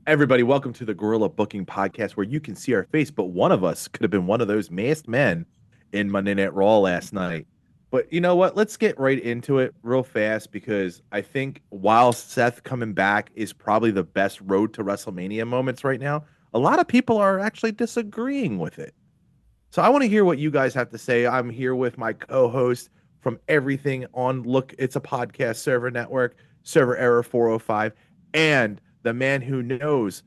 Everybody, welcome to the Gorilla Booking Podcast, where you can see our face, but one of us could have been one of those masked men in Monday Night Raw last night. But you know what? Let's get right into it real fast because I think while Seth coming back is probably the best road to WrestleMania moments right now, a lot of people are actually disagreeing with it. So I want to hear what you guys have to say. I'm here with my co-host from everything on Look, It's a Podcast Server Network, Server Error 405, and the man who knows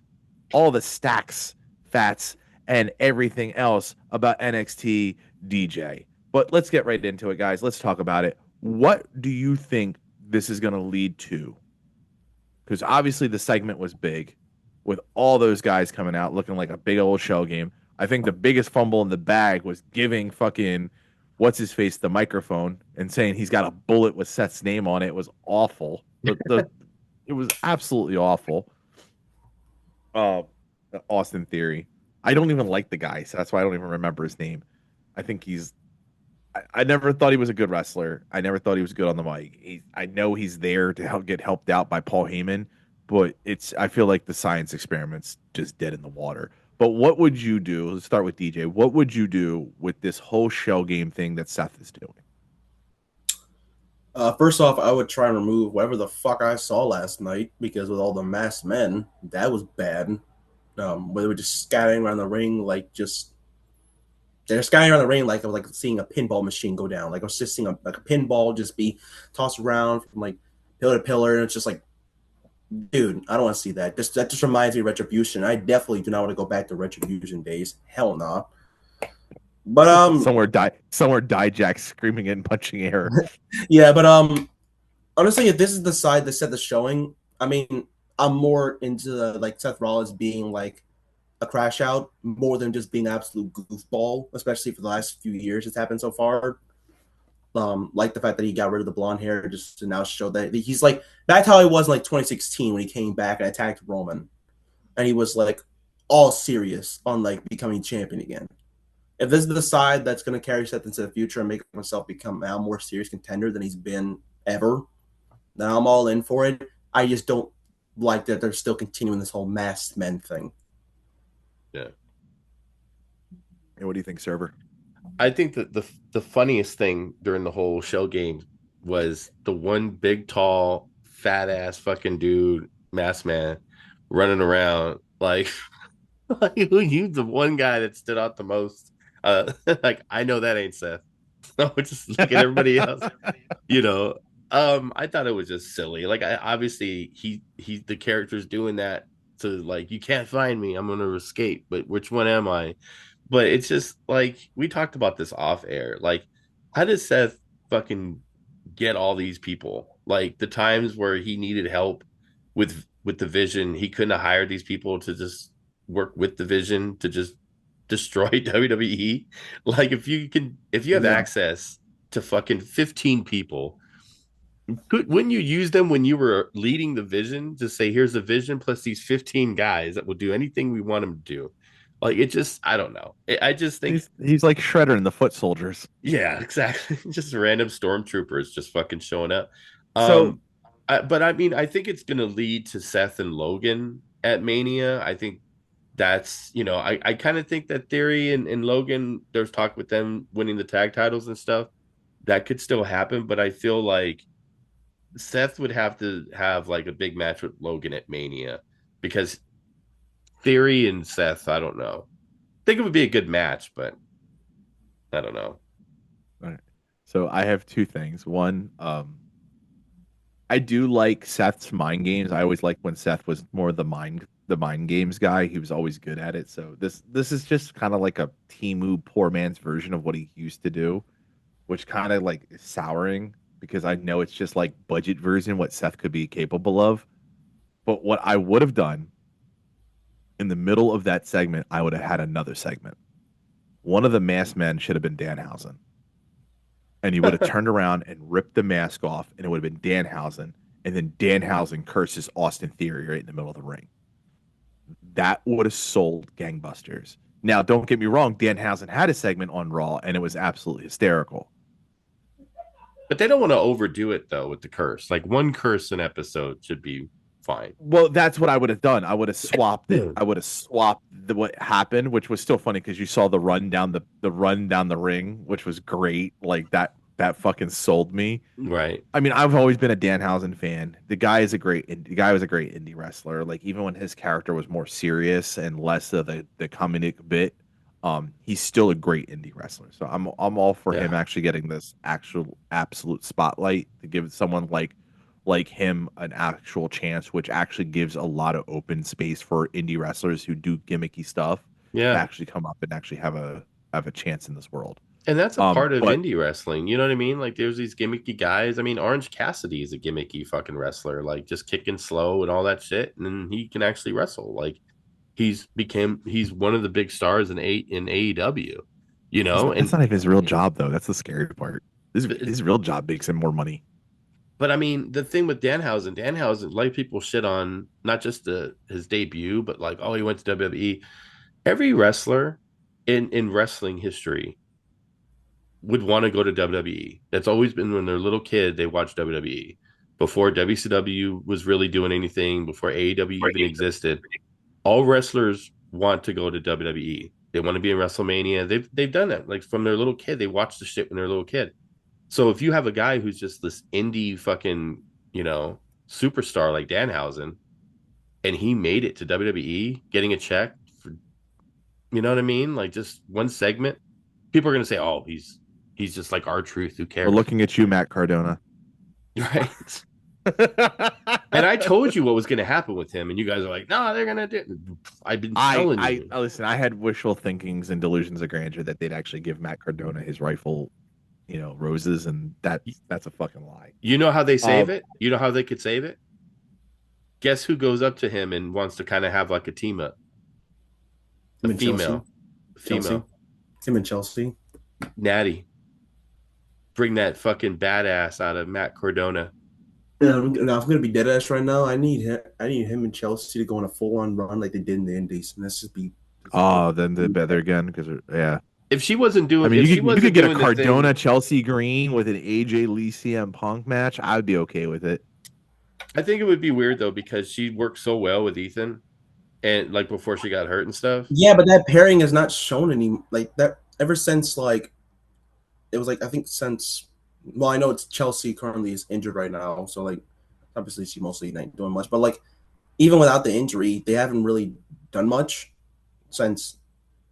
all the stacks, fats, and everything else about NXT DJ. But let's get right into it, guys. Let's talk about it. What do you think this is going to lead to? Because obviously the segment was big with all those guys coming out looking like a big old shell game. I think the biggest fumble in the bag was giving fucking what's his face the microphone and saying he's got a bullet with Seth's name on it. It was awful. It was absolutely awful. Uh, Austin Theory. I don't even like the guy, so that's why I don't even remember his name. I think he's. I never thought he was a good wrestler. I never thought he was good on the mic. I know he's there to get helped out by Paul Heyman, but it's. I feel like the science experiment's just dead in the water. But what would you do? Let's start with DJ. What would you do with this whole shell game thing that Seth is doing? First off, I would try and remove whatever the fuck I saw last night because with all the masked men, that was bad. Where they were just scattering around the ring, they're scattering around the ring like I was like seeing a pinball machine go down. Like I was just seeing a pinball just be tossed around from like pillar to pillar, and it's just like, dude, I don't want to see that. That just reminds me of Retribution. I definitely do not want to go back to Retribution days. Hell no. Nah. But somewhere Dijak screaming and punching air. yeah, but honestly, if this is the side that set the showing, I mean, I'm more into like Seth Rollins being like a crash out more than just being an absolute goofball, especially for the last few years it's happened so far. Like the fact that he got rid of the blonde hair just to now show that he's like back how he was in like 2016 when he came back and attacked Roman, and he was like all serious on like becoming champion again. If this is the side that's going to carry Seth into the future and make himself become a more serious contender than he's been ever, then I'm all in for it. I just don't like that they're still continuing this whole masked men thing. Yeah. And what do you think, Server? I think that the funniest thing during the whole show game was the one big, tall, fat ass fucking dude, masked man, running around like, like you the one guy that stood out the most. Like I know that ain't Seth. So just look at everybody else, you know. I thought it was just silly. Like obviously he the character's doing that to like you can't find me, I'm gonna escape, but which one am I? But it's just like we talked about this off air. Like, how does Seth fucking get all these people? Like the times where he needed help with the vision, he couldn't have hired these people to just work with the vision to just destroy WWE. Like if you have access to fucking 15 people, wouldn't you use them when you were leading the vision to say, here's the vision plus these 15 guys that will do anything we want them to do? Like it just, I don't know. I just think He's like Shredder in the Foot Soldiers. yeah, exactly. Just random stormtroopers just fucking showing up. So But I mean, I think it's going to lead to Seth and Logan at Mania. I think that's, I kind of think that Theory and Logan, there's talk with them winning the tag titles and stuff. That could still happen, but I feel like Seth would have to have like a big match with Logan at Mania because Theory and Seth, I don't know. I think it would be a good match, but I don't know. all right. So I have two things. One, I do like Seth's mind games. I always liked when Seth was more the mind games guy. He was always good at it. So this is just kind of like a Timu poor man's version of what he used to do, which kind of like is souring because I know it's just like budget version what Seth could be capable of. But what I would have done in the middle of that segment, I would have had another segment. One of the masked men should have been Danhausen, and he would have turned around and ripped the mask off, and it would have been Danhausen, and then Danhausen curses Austin Theory right in the middle of the ring. That would have sold gangbusters. Now, don't get me wrong, Danhausen had a segment on Raw, and it was absolutely hysterical. But they don't want to overdo it though with the curse. Like one curse an episode should be fine. Well, that's what I would have done. I would have swapped it. I would have swapped what happened, which was still funny because you saw the run down the run down the ring, which was great. Like that fucking sold me. Right. I mean, I've always been a Danhausen fan. The guy was a great indie wrestler. Like even when his character was more serious and less of the comedic bit, he's still a great indie wrestler. So I'm all for him Yeah. actually getting this actual absolute spotlight to give someone like him an actual chance, which actually gives a lot of open space for indie wrestlers who do gimmicky stuff to Yeah. actually come up and actually have a chance in this world. And that's a part of But indie wrestling. You know what I mean? Like there's these gimmicky guys. I mean, Orange Cassidy is a gimmicky fucking wrestler, like just kicking slow and all that shit. And then he can actually wrestle. Like he's one of the big stars in AEW, you know? that's not even his real job though. That's the scary part. His real job makes him more money. But I mean, the thing with Danhausen, like people shit on not just his debut, but like, oh, he went to WWE. Every wrestler in wrestling history would want to go to WWE. That's always been when they're a little kid, they watch WWE. Before WCW was really doing anything, before AEW even existed, all wrestlers want to go to WWE. They want to be in WrestleMania. They've done that. Like from their little kid, they watch the shit when they're a little kid. So if you have a guy who's just this indie fucking, superstar like Danhausen, and he made it to WWE, getting a check for, you know what I mean? Like just one segment, people are gonna say, "Oh, he's just like R-Truth. Who cares?" We're looking at you, Matt Cardona. Right. And I told you what was gonna happen with him, and you guys are like, "No, they're gonna do." I've been telling you. Listen. I had wishful thinkings and delusions of grandeur that they'd actually give Matt Cardona his rightful, roses, and that's a fucking lie. You know how they save it? You know how they could save it? Guess who goes up to him and wants to kind of have like a team up? A female. Him and Chelsea. Natty. Bring that fucking badass out of Matt Cardona. Yeah, I'm gonna be dead ass right now. I need him and Chelsea to go on a full on run like they did in the Indies, and let's just be. Then they're better again because yeah. If she wasn't doing, I mean, you could get a Cardona thing, Chelsea Green with an AJ Lee CM Punk match. I would be okay with it. I think it would be weird though because she worked so well with Ethan, and like before she got hurt and stuff. Yeah, but that pairing has not shown any like that ever since like it was like I think since. Well, I know it's Chelsea currently is injured right now, so like obviously she mostly not doing much. But like even without the injury, they haven't really done much since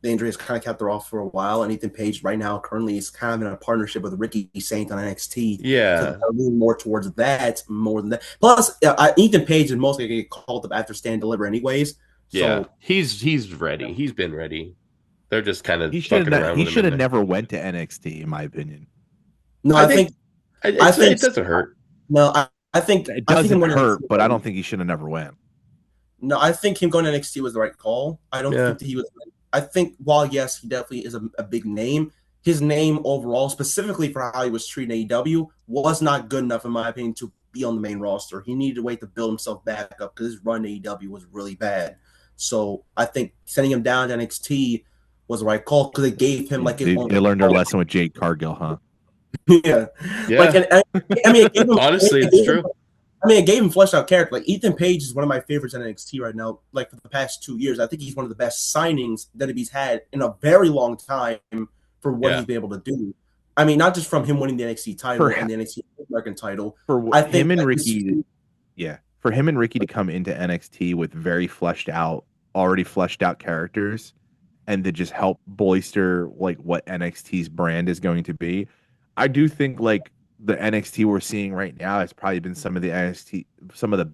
the injury has kind of kept her off for a while. And Ethan Page right now currently is kind of in a partnership with Ricky Saint on NXT. Yeah, so they're leaning more towards that more than that. Plus, Ethan Page is mostly gonna get called up after Stand Deliver anyways. So, yeah, he's ready. He's been ready. They're just kind of He should have never went to NXT, in my opinion. No, I think it doesn't hurt. No, I think it doesn't hurt, but I don't think he should have never went. No, I think him going to NXT was the right call. I don't think that he was. I think while yes, he definitely is a big name. His name overall, specifically for how he was treated in AEW, was not good enough in my opinion to be on the main roster. He needed to wait to build himself back up because his run to AEW was really bad. So I think sending him down to NXT was the right call because it gave him like they learned their lesson with Jade Cargill, huh? Yeah. Like, I mean, honestly, it's true. I mean, it gave him fleshed out character. Like Ethan Page is one of my favorites in NXT right now. Like for the past 2 years, I think he's one of the best signings that he's had in a very long time for what he's been able to do. I mean, not just from him winning the NXT title and the NXT American title. For him and Ricky to come into NXT with very already fleshed out characters, and to just help bolster like what NXT's brand is going to be. I do think like the NXT we're seeing right now has probably been some of the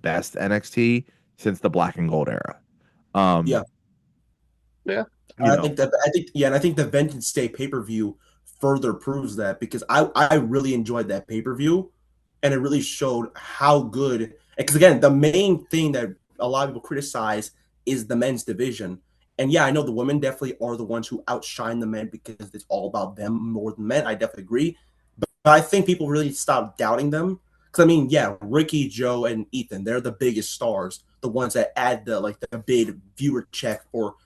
best NXT since the Black and Gold era. Yeah. I think the Vengeance Day pay-per-view further proves that because I really enjoyed that pay-per-view and it really showed how good, because again, the main thing that a lot of people criticize is the men's division. And yeah, I know the women definitely are the ones who outshine the men because it's all about them more than men. I definitely agree. But I think people really stopped doubting them. Because, I mean, yeah, Ricky, Joe, and Ethan, they're the biggest stars. The ones that add the big viewer check for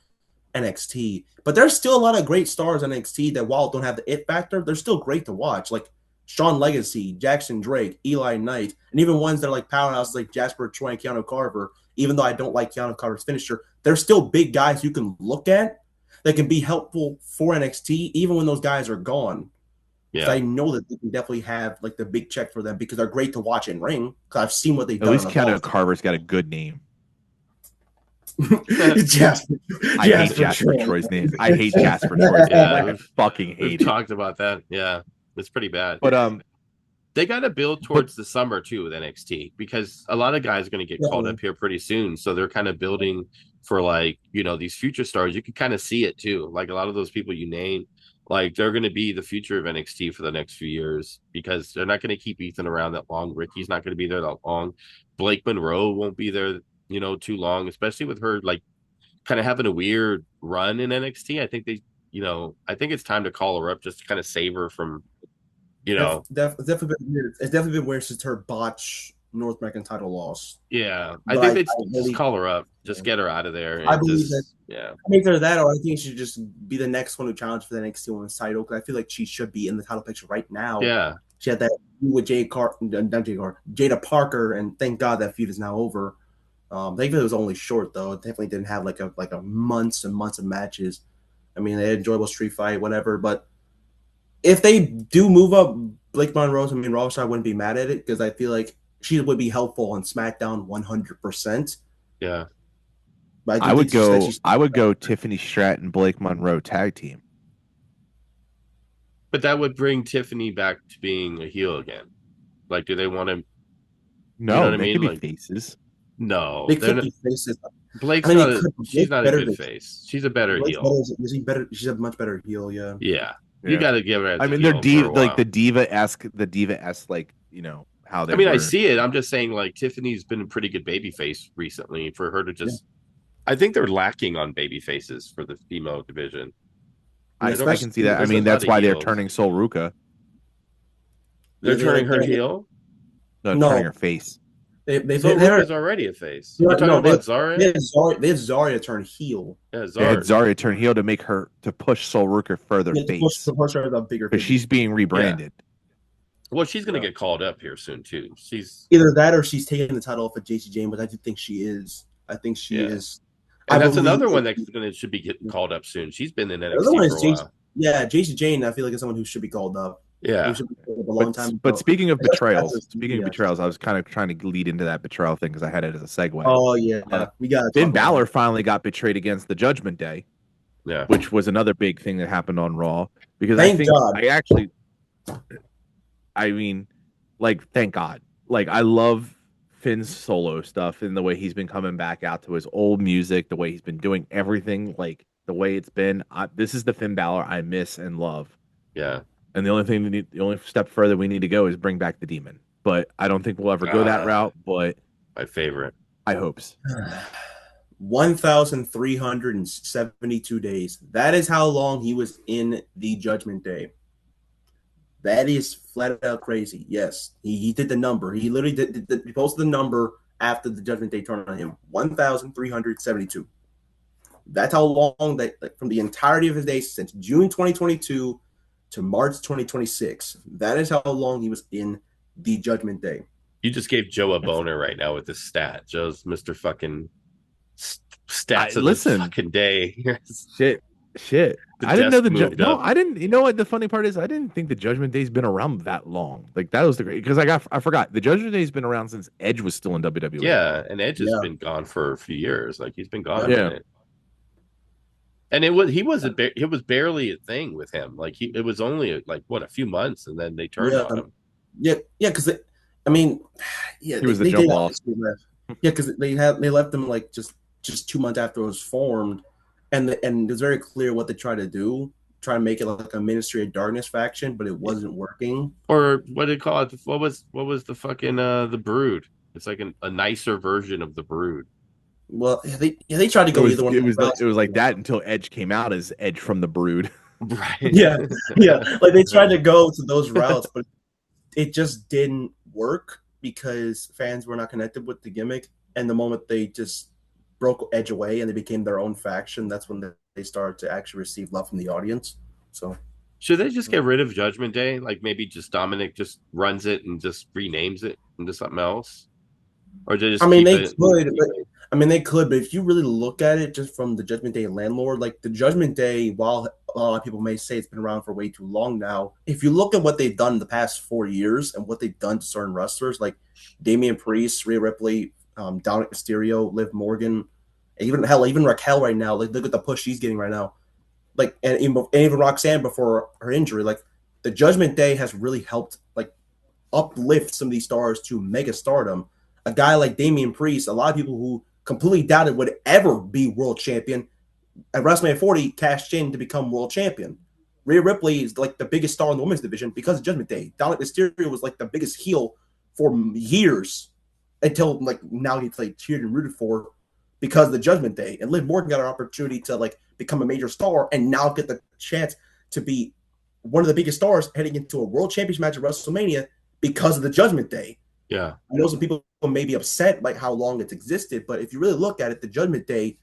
NXT. But there's still a lot of great stars in NXT that while don't have the it factor, they're still great to watch. Like Sean Legacy, Jackson Drake, Eli Knight, and even ones that are like powerhouses like Jasper Troy and Keanu Carver. Even though I don't like Keanu Carver's finisher, they're still big guys you can look at that can be helpful for NXT even when those guys are gone. Yeah, I know that they can definitely have like the big check for them because they're great to watch in ring. Because I've seen what they've done. At least Keanu Carver's got a good name. Jasper. I hate Jasper Troy's name. I hate Jasper Troy's name. I fucking hate it. Talked about that. Yeah, it's pretty bad. But they got to build towards the summer too with NXT because a lot of guys are going to get called up here pretty soon. So they're kind of building for like, you know, these future stars. You can kind of see it too. Like a lot of those people you named, like they're going to be the future of NXT for the next few years because they're not going to keep Ethan around that long. Ricky's not going to be there that long. Blake Monroe won't be there, you know, too long, especially with her like kind of having a weird run in NXT. I think I think it's time to call her up just to kind of save her from, you know, it's definitely been weird. It's definitely been weird since her botch North American title loss. Yeah, I think they just call her up, just get her out of there. I believe that. Yeah, I think either that, or I think she should just be the next one who challenged for the NXT Women's title because I feel like she should be in the title picture right now. Yeah, she had that with Jada Parker, and thank God that feud is now over. I think it was only short though. It definitely didn't have like a months and months of matches. I mean, they had enjoyable street fight, whatever, but. If they do move up Blake Monroe, I mean, Raw I wouldn't be mad at it because I feel like she would be helpful on SmackDown 100%. Yeah, but I would go Tiffany Stratton, Blake Monroe tag team. But that would bring Tiffany back to being a heel again. Like, do they want to? No, you know what they I mean? could Like, be faces. No, they could be faces. Blake's she's not a good face. She's a better heel. She's a much better heel. Yeah. Yeah. You got to give her. I mean, they're the diva-esque, like, you know, how they. I mean, I see it. I'm just saying, like, Tiffany's been a pretty good babyface recently. For her to just, I think they're lacking on baby faces for the female division. I can see that. I mean, that's why they're turning Sol Ruka. They're turning her heel. No, turning her face. Ruka's already a face. You're talking about Zarya? They had Zarya turn heel. Yeah, They had Zarya turn heel to make her to push Sol Ruka further face. To push her the bigger. Because she's being rebranded. Yeah. Well, she's going to get called up here soon too. She's either that or she's taking the title off of JC Jane, but I do think she is. I think she is. And that's another one that should be getting called up soon. She's been in NXT for a while. Yeah, JC Jane, I feel like is someone who should be called up. Yeah, a long time. But speaking of betrayals, I was kind of trying to lead into that betrayal thing because I had it as a segue. Oh yeah, we got Finn Balor finally got betrayed against the Judgment Day. Yeah, which was another big thing that happened on Raw because thank God. Thank God. Like I love Finn's solo stuff and the way he's been coming back out to his old music, the way he's been doing everything, like the way it's been. This is the Finn Balor I miss and love. Yeah. And the only step further we need to go is bring back the demon. But I don't think we'll ever go that route. But my favorite. I hopes. 1,372 days. That is how long he was in the Judgment Day. That is flat out crazy. Yes, he did the number. He literally he posted the number after the Judgment Day turned on him. 1,372. That's how long that from the entirety of his days since June 2022. To March 2026. That is how long he was in the Judgment Day. You just gave Joe a boner right now with this stat. Joe's Mr. fucking stats of the fucking day. Shit. I didn't know I didn't. You know what the funny part is? I didn't think the Judgment Day's been around that long. Like that was the great because I forgot the Judgment Day's been around since Edge was still in WWE. Yeah, and Edge has been gone for a few years. Like he's been gone. Yeah. And it was barely a thing with him. Like it was only like a few months, and then they turned on him. Yeah, because he was the jump off. Yeah, because they left him like just 2 months after it was formed, and it was very clear what they tried to do, try to make it like a Ministry of Darkness faction, but it wasn't working. Or what did they call it? What was the fucking the Brood? It's like a nicer version of the Brood. Well, they tried to go either one. It was like that until Edge came out as Edge from the Brood. Right. Yeah. Like they tried to go to those routes, but it just didn't work because fans were not connected with the gimmick. And the moment they just broke Edge away and they became their own faction, that's when they started to actually receive love from the audience. So Should they just get rid of Judgment Day? Like maybe just Dominic just runs it and just renames it into something else, or they I just mean, keep they it? could, but they could, but if you really look at it just from the Judgment Day landlord, like the Judgment Day, while a lot of people may say it's been around for way too long now, if you look at what they've done the past 4 years and what they've done to certain wrestlers like Damian Priest, Rhea Ripley, Dominic Mysterio, Liv Morgan, even Raquel right now, like look at the push she's getting right now, like and even Roxanne before her injury, like the Judgment Day has really helped like uplift some of these stars to mega stardom. A guy like Damian Priest, a lot of people who completely doubted would ever be world champion at WrestleMania 40 cashed in to become world champion. Rhea Ripley is like the biggest star in the women's division because of Judgment Day. Dominic Mysterio was like the biggest heel for years until like now he's like cheered and rooted for because of the Judgment Day. And Liv Morgan got an opportunity to like become a major star and now get the chance to be one of the biggest stars heading into a world championship match at WrestleMania because of the Judgment Day. Yeah, I know some people may be upset like how long it's existed, but if you really look at it, the Judgment Day,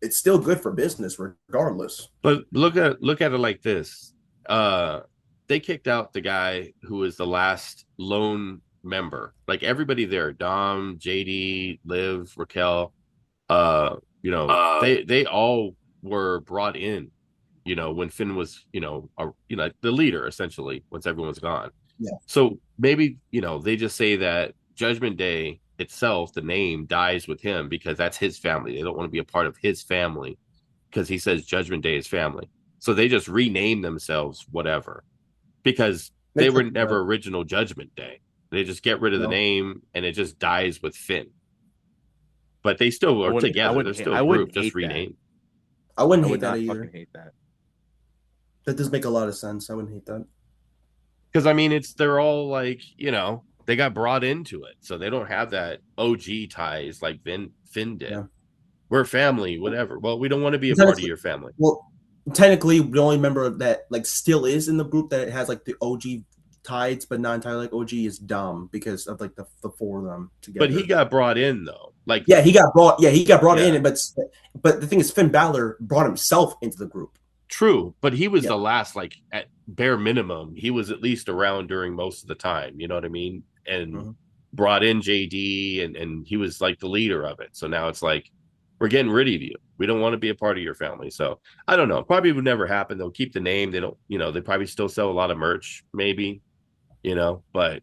it's still good for business regardless. but look at it like this. They kicked out the guy who was the last lone member. Like everybody there, Dom, JD, Liv, Raquel, they all were brought in, when Finn was, the leader essentially once everyone's gone. Yeah. So maybe, they just say that Judgment Day itself, the name dies with him because that's his family. They don't want to be a part of his family because he says Judgment Day is family. So they just rename themselves whatever because they were never original Judgment Day. They just get rid of the name and it just dies with Finn. But they still are together. They're still a group, just renamed. I wouldn't hate not that either. fucking hate that. That does make a lot of sense. I wouldn't hate that. Because I mean, they're all like, they got brought into it, so they don't have that OG ties like Finn did. Yeah. We're family, whatever. Well, we don't want to be a part of your family. Well, technically, the only member that like still is in the group that has like the OG ties, but not entirely like OG is Dom because of like the four of them together. But he got brought in though. Like he got brought in, but the thing is, Finn Balor brought himself into the group. True, but he was the last, like at bare minimum, he was at least around during most of the time. You know what I mean? And brought in JD, and he was like the leader of it. So now it's like we're getting rid of you. We don't want to be a part of your family. So I don't know. Probably would never happen. They'll keep the name. They don't. They probably still sell a lot of merch, maybe. But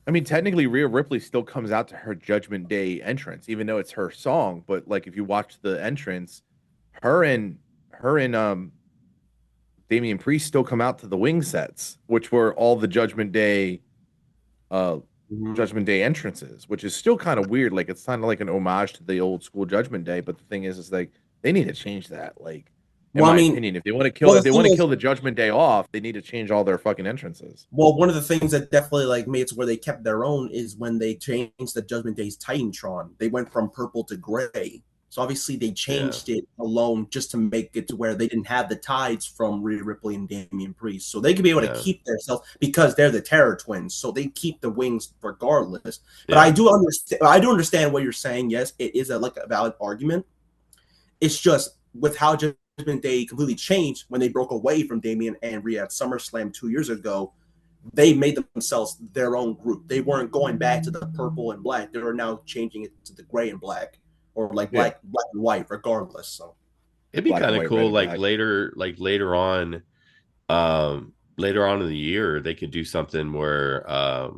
I mean, technically, Rhea Ripley still comes out to her Judgment Day entrance, even though it's her song. But like, if you watch the entrance, her and Damian Priest still come out to the wing sets, which were all the Judgment Day entrances, which is still kind of weird. Like it's kind of like an homage to the old school Judgment Day. But the thing is like they need to change that. Like, in my opinion, if they want to kill the Judgment Day off, they need to change all their fucking entrances. Well, one of the things that definitely like made it where they kept their own is when they changed the Judgment Day's Titantron. They went from purple to gray. So obviously they changed it alone just to make it to where they didn't have the ties from Rhea Ripley and Damian Priest. So they could be able to keep themselves because they're the Terror Twins. So they keep the wings regardless. But I do understand what you're saying. Yes, it is a valid argument. It's just with how Judgment Day completely changed when they broke away from Damian and Rhea at SummerSlam 2 years ago. They made themselves their own group. They weren't going back to the purple and black. They are now changing it to the gray and black. Or like black and white, regardless. So it'd be kind of cool, later on in the year, they could do something where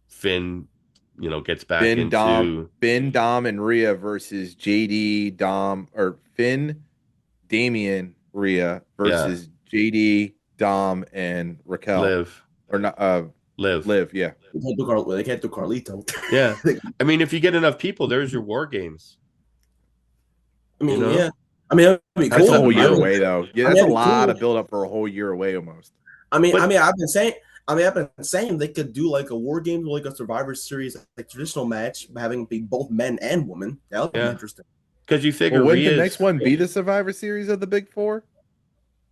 Finn, gets back into Finn, Dom, and Rhea versus JD, Dom, or Finn, Damian, Rhea versus JD, Dom, and Raquel. Liv. Or not Liv, yeah. They can't do Carlito. Yeah. I mean, if you get enough people, there's your war games. I mean, yeah. I mean, that'd be cool. That's a whole year away, though. Yeah, that's a lot of build up for a whole year away almost. I've been saying they could do like a war game, like a Survivor Series, like traditional match, having be both men and women. That would be interesting. Because you figure, wouldn't the next one be the Survivor Series of the Big Four?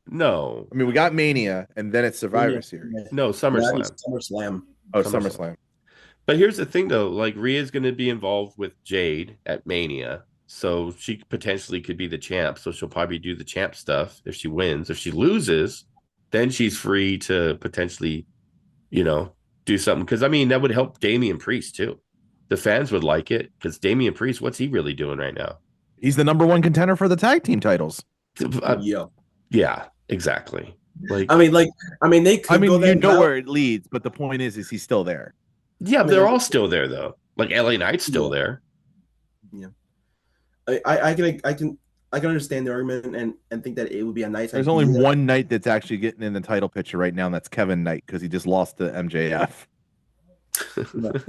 No. I mean, we got Mania, and then it's Survivor Series. No, SummerSlam. SummerSlam. Oh, SummerSlam. But here's the thing, though. Like, Rhea's going to be involved with Jade at Mania, so she potentially could be the champ. So she'll probably do the champ stuff if she wins. If she loses, then she's free to potentially, do something. Because I mean, that would help Damian Priest too. The fans would like it because Damian Priest, what's he really doing right now? He's the number one contender for the tag team titles. Yeah. Yeah, exactly. Like, I mean, they could go that route. Where it leads, but the point is he's still there. Yeah, they're all still there though. Like LA Knight's still there. Yeah, I can understand the argument and think that it would be a nice. There's only one Knight that's actually getting in the title picture right now, and that's Kevin Knight because he just lost to MJF. I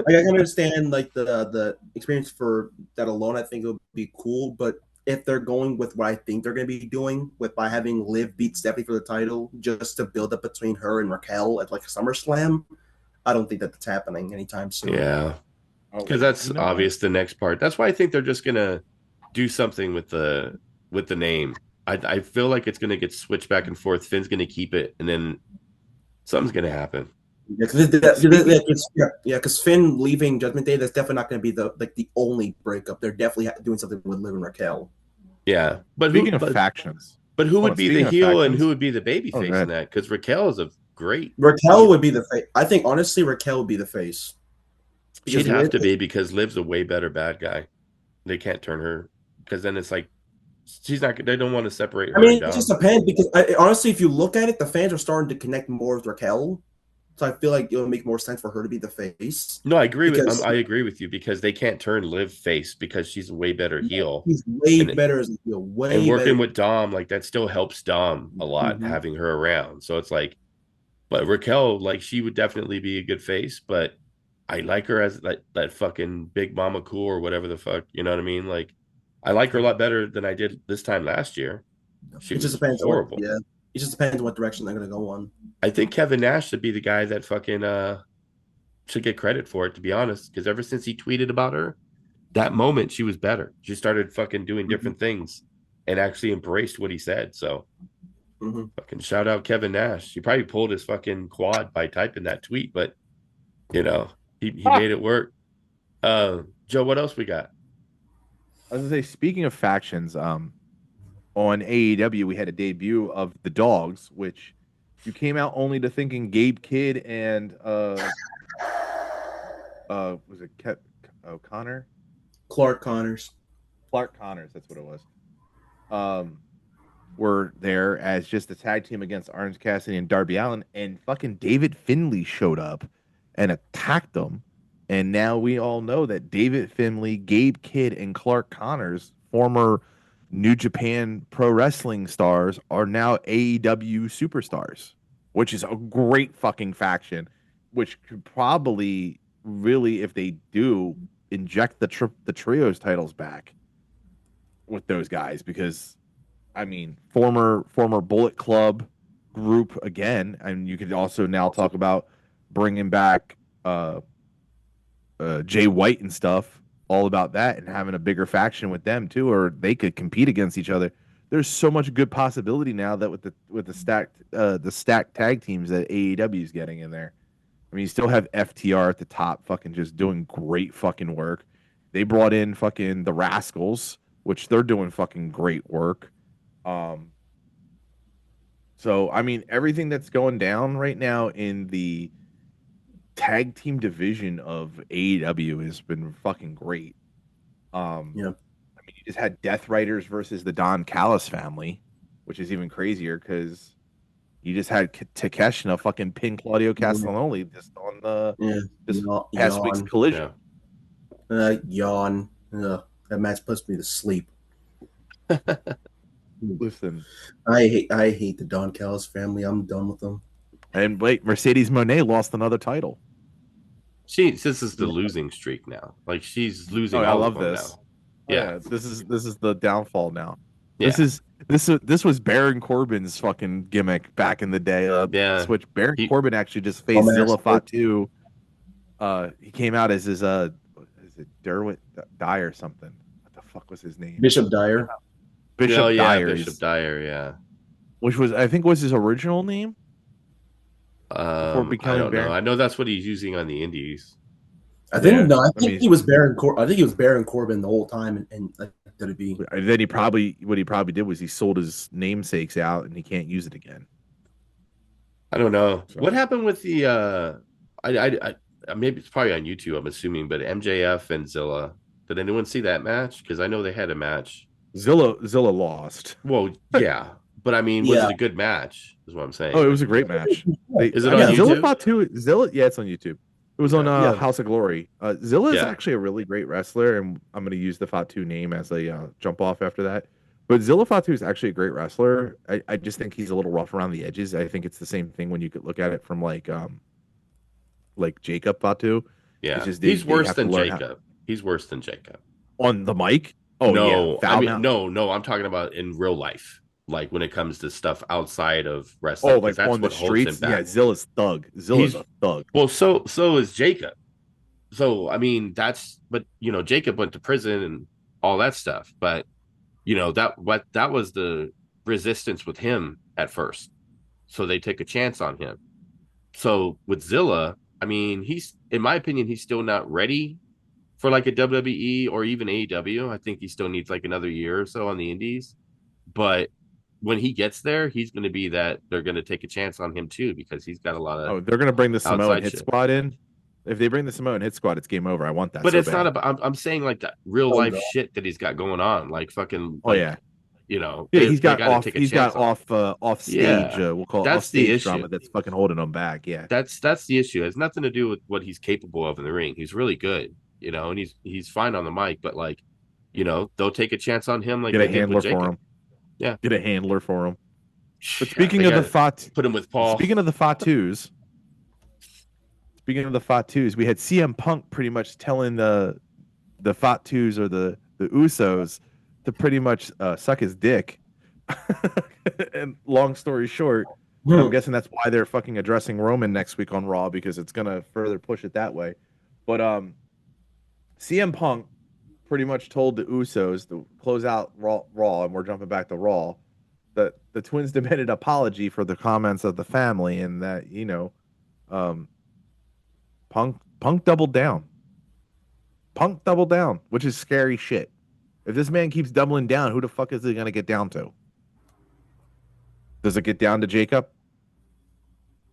can understand like the experience for that alone. I think it would be cool, but if they're going with what I think they're going to be doing by having Liv beat Stephanie for the title just to build up between her and Raquel at like a SummerSlam, I don't think that's happening anytime soon. Yeah, because that's obvious. The next part. That's why I think they're just gonna do something with the name. I feel like it's gonna get switched back and forth. Finn's gonna keep it, and then something's gonna happen. Yeah, because Finn leaving Judgment Day, that's definitely not going to be the only breakup. They're definitely doing something with Liv and Raquel. Yeah, but speaking of factions, but who would be the heel and who would be the baby face in that? Because Raquel is Raquel would be the face. I think honestly, Raquel would be the face. She'd have to be because Liv's a way better bad guy. They can't turn her because then it's like she's not. They don't want to separate her. I mean, it just depends because honestly, if you look at it, the fans are starting to connect more with Raquel. So I feel like it would make more sense for her to be the face. No, I agree with you because they can't turn Liv face because she's a way better heel. She's way better as a heel. And working with Dom, like that still helps Dom a lot, having her around. So it's like, but Raquel, like she would definitely be a good face, but I like her as that fucking Big Mama Cool or whatever the fuck, you know what I mean? Like I like her a lot better than I did this time last year. It just depends. Horrible. It just depends what direction they're going to go on. I think Kevin Nash should be the guy that fucking should get credit for it, to be honest. Because ever since he tweeted about her, that moment she was better. She started fucking doing different things and actually embraced what he said. So fucking shout out Kevin Nash. He probably pulled his fucking quad by typing that tweet, but he made it work. Joe, what else we got? I was gonna say, speaking of factions, on AEW, we had a debut of the Dogs, which you came out only to thinking Gabe Kidd and was it O'Connor? Clark Connors, that's what it was. Were there as just a tag team against Orange Cassidy and Darby Allin, and fucking David Finlay showed up and attacked them. And now we all know that David Finlay, Gabe Kidd, and Clark Connors, former New Japan Pro Wrestling stars, are now AEW superstars, which is a great fucking faction, which could probably really, if they do, inject the trios titles back with those guys, because I mean, former Bullet Club group again, and you could also now talk about bringing back Jay White and stuff, all about that, and having a bigger faction with them too, or they could compete against each other. There's so much good possibility now that with the stacked tag teams that AEW is getting in there. I mean, you still have FTR at the top, fucking just doing great fucking work. They brought in fucking the Rascals, which they're doing fucking great work. So I mean, everything that's going down right now in the tag team division of AEW has been fucking great. I mean, you just had Death Riders versus the Don Callis family, which is even crazier because you just had Takeshita fucking pin Claudio Castagnoli just on the past week's Collision. Yawn. That match puts me to sleep. Listen, I hate the Don Callis family. I'm done with them. And wait, Mercedes Moné lost another title. This is the losing streak now. Like she's losing. I love this. Now. Yeah, this is the downfall now. Yeah. This was Baron Corbin's fucking gimmick back in the day. Switch. Baron Corbin actually just faced Zilla Fatu. He came out as his is it Derwent Dyer or something? What the fuck was his name? Bishop Dyer. Bishop Dyer, yeah. Which was, I think, was his original name. I don't know. I know that's what he's using on the indies. I think he was Baron Corbin the whole time, and WWE. Then what he probably did was he sold his namesakes out, and he can't use it again. I don't know So, what happened with the maybe it's probably on YouTube, I'm assuming, but MJF and Zilla. Did anyone see that match? Because I know they had a match. Zilla lost. Well, yeah, but I mean, was Yeah. it a good match? Is what I'm Oh, saying. it Like, was a great match. is it I on mean, Yeah. Zilla YouTube? fought too. Zilla, yeah, it's on YouTube. It was on Okay. Yeah. House of Glory. Zilla is Yeah. actually a really great wrestler, and I'm going to use the Fatu name as a jump off after that. But Zilla Fatu is actually a great wrestler. I just think he's a little rough around the edges. I think it's the same thing when you could look at it from like Jacob Fatu. It's Yeah. just He's they worse have to than learn how Jacob. He's worse than Jacob. on the mic. Oh yeah, No, I foul mean, mouth. no, I'm talking about in real life, like when it comes to stuff outside of wrestling, Oh, because like that's on the what holds him streets. Yeah, back. Zilla's thug. Zilla's He's a thug. well, so is Jacob. So I mean, but Jacob went to prison and all that stuff, but that was the resistance with him at first. So they take a chance on him. So with Zilla, I mean, he's in my opinion, he's still not ready for like a WWE or even AEW. I think he still needs like another year or so on the indies. But when he gets there, he's going to be that they're going to take a chance on him too because he's got a lot of Oh, they're gonna bring the Samoan outside Hit shit. Squad in. If they bring the Samoan Hit Squad, it's game over. I want that But so it's not bad. about. I'm saying like that real Oh, life no. shit that he's got going on, like fucking Oh yeah, yeah. they He's they got got to off. take a He's got chance on him. off stage. Yeah, We'll call it off that's the stage issue. drama that's fucking holding him back. Yeah. That's the issue. It has nothing to do with what he's capable of in the ring. He's really good, and he's fine on the mic. But like, they'll take a chance on him like Get they a did with handler for Jacob. him. Yeah, Get a handler for him. But yeah, they speaking of got the to Fat, put him with Paul. speaking of the Fatus, speaking of the Fatus, we had CM Punk pretty much telling the Fatus or the Usos to pretty much suck his dick. And long story short, I'm guessing that's why they're fucking addressing Roman next week on Raw because it's gonna further push it that way. But CM Punk pretty much told the Usos to close out Raw, and we're jumping back to Raw, that the twins demanded apology for the comments of the family, and that um, Punk doubled down. Punk doubled down, which is scary shit. If this man keeps doubling down, who the fuck is he gonna get down to? Does it get down to Jacob?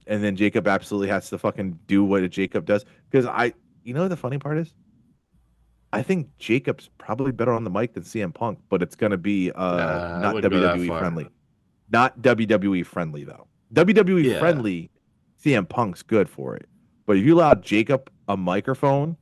And then Jacob absolutely has to fucking do what Jacob does. Because the funny part is, I think Jacob's probably better on the mic than CM Punk, but it's gonna be I not wouldn't go that WWE far. friendly. Not WWE friendly though. WWE Yeah. friendly, CM Punk's good for it. But if you allow Jacob a microphone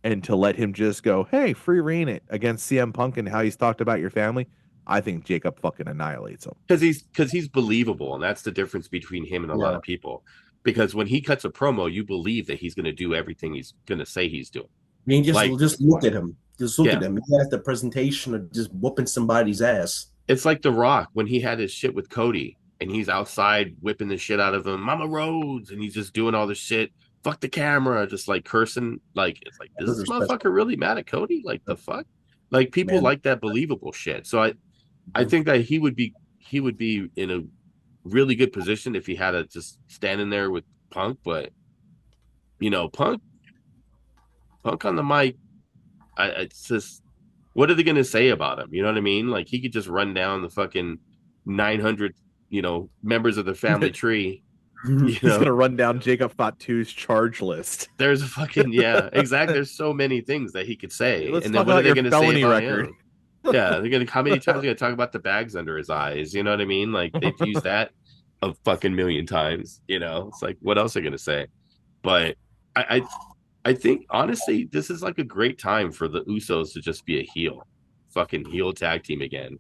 and to let him just go, hey, free reign it against CM Punk and how he's talked about your family, I think Jacob fucking annihilates him. Because he's believable, and that's the difference between him and a lot Yeah. of people. Because when he cuts a promo, you believe that he's going to do everything he's going to say he's doing. I mean, just Like- look at him. Just look Yeah. at him. He has the presentation of just whooping somebody's ass. It's like The Rock when he had his shit with Cody, and he's outside whipping the shit out of him, Mama Rhodes, and he's just doing all this shit. Fuck the camera, just like cursing. Like it's like, is this motherfucker really mad at Cody? Like the fuck? Like people Man. like that believable shit. So I think that he would be in a really good position if he had to just stand in there with Punk. But Punk on the mic, it's just, what are they going to say about him? You know what I mean? Like he could just run down the fucking 900 members of the family tree. He's gonna run down Jacob Fatu's charge list. There's a fucking exactly. There's so many things that he could say, Let's and talk then what are about they your going to say felony about record. him? Yeah, they're gonna. How many times are they gonna talk about the bags under his eyes? You know what I mean? Like they've used that a fucking million times. It's like what else are they gonna say? But I think honestly, this is like a great time for the Usos to just be a fucking heel tag team again,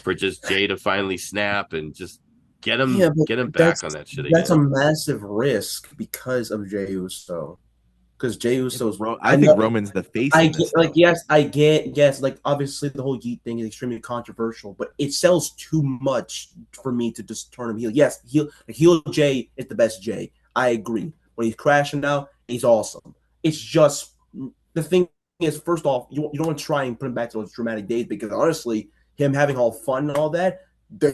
for just Jay to finally snap and just get him back on that shit again. That's a massive risk because of Jey Uso. Because Jey Uso's, I think Roman's the face. I get, like obviously the whole Yeet thing is extremely controversial, but it sells too much for me to just turn him heel. Yes, heel Jay is the best Jay. I agree. When he's crashing out, he's awesome. It's just the thing is, first off, you don't want to try and put him back to those dramatic days because honestly, him having all fun and all that,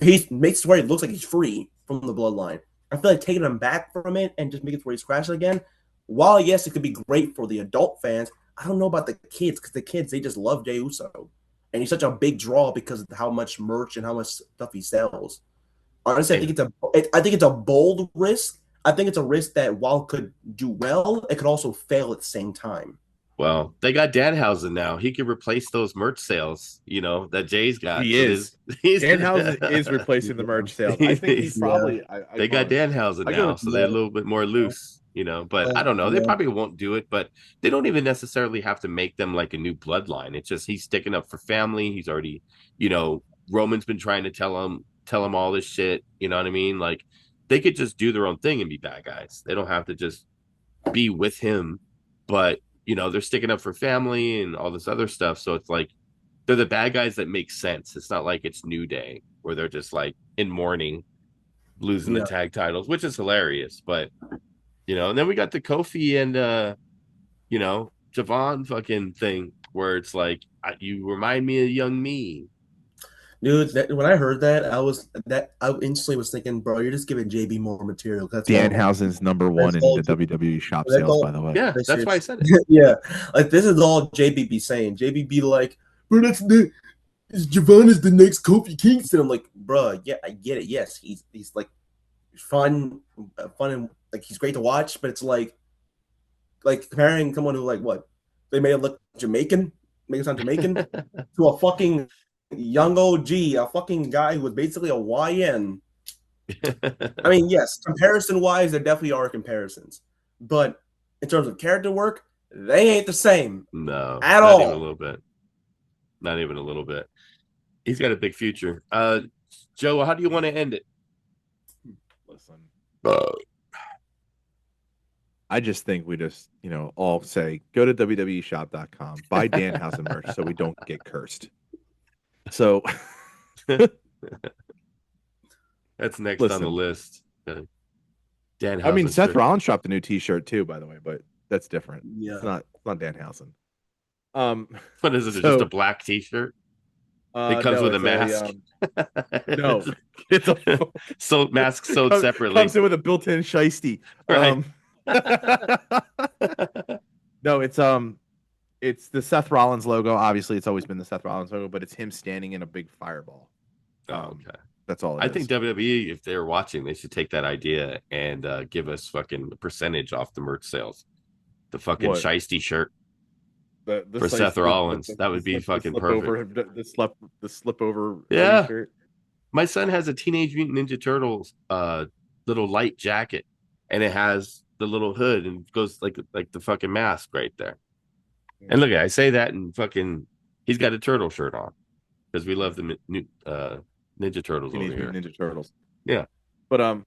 he makes it where it looks like he's free from the bloodline. I feel like taking him back from it and just making it where he's crashing again, while yes, it could be great for the adult fans, I don't know about the kids because the kids, they just love Jey Uso. And he's such a big draw because of how much merch and how much stuff he sells. Honestly, I think it's a bold risk. I think it's a risk that while it could do well, it could also fail at the same time. Well, they got Danhausen now. He could replace those merch sales, that Jay's got. He So is. Danhausen is replacing the merch sales. I think he's probably. They got Danhausen now, so they're a little bit more loose, But I don't know. They probably won't do it, but they don't even necessarily have to make them like a new bloodline. It's just he's sticking up for family. He's already, Roman's been trying to tell him all this shit. You know what I mean? Like they could just do their own thing and be bad guys. They don't have to just be with him, but they're sticking up for family and all this other stuff. So it's like they're the bad guys that make sense. It's not like it's New Day where they're just like in mourning, losing the tag titles, which is hilarious. But and then we got the Kofi and Javon fucking thing where it's like you remind me of young me. Dude, when I heard that, I instantly was thinking, bro, you're just giving JB more material. Danhausen's number one in the WWE shop sales, by the way. Yeah, that's why I said it. Yeah, like this is all JB be saying. JB be like, bro, Javon is the next Kofi Kingston. I'm like, bro, yeah, I get it. Yes, he's like fun and like he's great to watch, but it's like comparing someone who like what they made it look Jamaican, make it sound Jamaican, to a fucking young OG, a fucking guy who was basically a YN. I mean, yes, comparison-wise, there definitely are comparisons. But in terms of character work, they ain't the same. No. At all. Not even a little bit. Not even a little bit. He's got a big future. Joe, how do you want to end it? Listen. I just think we just, all say, go to www.shop.com, buy Danhausen merch so we don't get cursed. So that's next on the list. I mean, Seth Rollins dropped a new T-shirt too, by the way, but that's different. Yeah, it's not Danhausen. What is it? Just a black T-shirt? It comes with a mask. No, it's a mask sewed separately. Comes in with a built-in shiesty. Right. No, it's the Seth Rollins logo. Obviously, it's always been the Seth Rollins logo, but it's him standing in a big fireball. Okay. That's all I think WWE, if they're watching, they should take that idea and give us fucking percentage off the merch sales. The fucking shiesty shirt for Seth Rollins. That would be fucking perfect. The slip over. Yeah. Shirt. My son has a Teenage Mutant Ninja Turtles little light jacket, and it has the little hood and goes like the fucking mask right there. And look, I say that and fucking, he's got a turtle shirt on because we love the new Ninja Turtles over here. Ninja Turtles. Yeah, but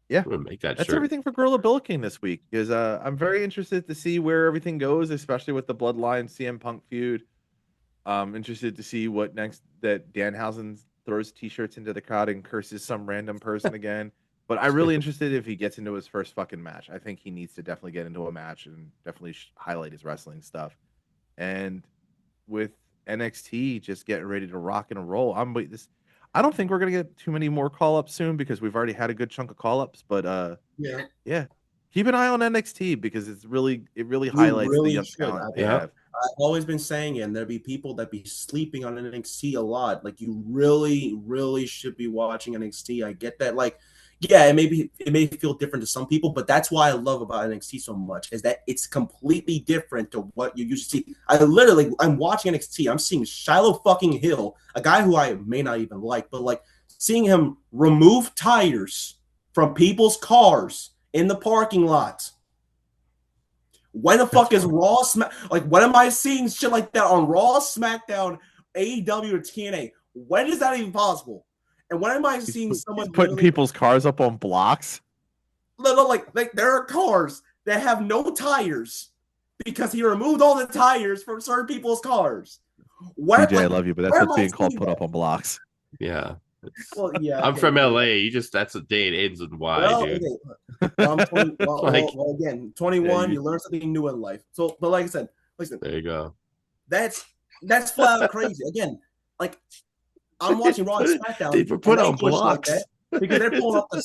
yeah, we'll make that. That's shirt. Everything for Gorilla Bill King this week because I'm very interested to see where everything goes, especially with the Bloodline CM Punk feud. I'm interested to see what next that Danhausen throws T-shirts into the crowd and curses some random person again. But I'm really interested if he gets into his first fucking match. I think he needs to definitely get into a match and definitely highlight his wrestling stuff. And with NXT just getting ready to rock and roll, I don't think we're gonna get too many more call-ups soon because we've already had a good chunk of call-ups. But yeah, keep an eye on NXT because it really highlights the young talent they have. I've always been saying it, and there'll be people that be sleeping on NXT a lot. Like you really, really should be watching NXT. I get that, like. Yeah, it may feel different to some people, but that's why I love about NXT so much is that it's completely different to what you usually see. I'm watching NXT. I'm seeing Shiloh fucking Hill, a guy who I may not even like, but like seeing him remove tires from people's cars in the parking lot. When the fuck is Raw? When am I seeing shit like that on Raw, SmackDown, AEW, or TNA? When is that even possible? And when am I seeing someone putting people's cars up on blocks? No, like there are cars that have no tires because he removed all the tires from certain people's cars. DJ, I love you, but that's what's being called put up on blocks. Yeah. Well, yeah. I'm from LA. That's the day it ends with Y, dude. Okay. Well, again, 21. You learn something new in life. So, but like I said, listen. There you go. That's flat out crazy. Again, like. I'm watching Raw and SmackDown. They put on blocks like because they're pulling up the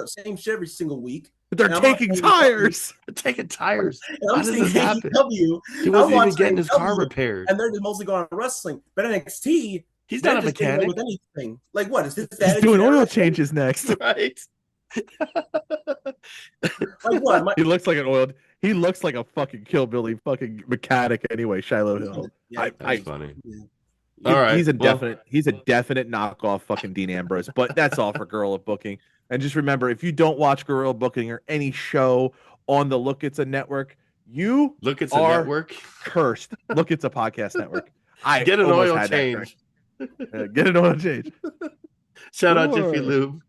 same shit every single week. But they're taking tires. They're taking tires. How does this happen? He wasn't even getting his car repaired. And they're just mostly going on wrestling. But NXT, He's Men not a just get away mechanic, with anything. Like what is this? He's doing oil changes next. right? Like what? He looks like an oiled. He looks like a fucking Hillbilly fucking mechanic anyway. Shiloh Hill. Yeah, That's funny. yeah. All right, He's a well- definite. He's a definite knockoff fucking Dean Ambrose. But that's all for Gorilla Booking. And just remember, if you don't watch Gorilla Booking or any show on the Look It's a Network, you Look, it's a are network. cursed. Look, it's a podcast network. I Get an almost oil had that change. correct. Get an oil change. Shout out Sure. Jiffy Lube.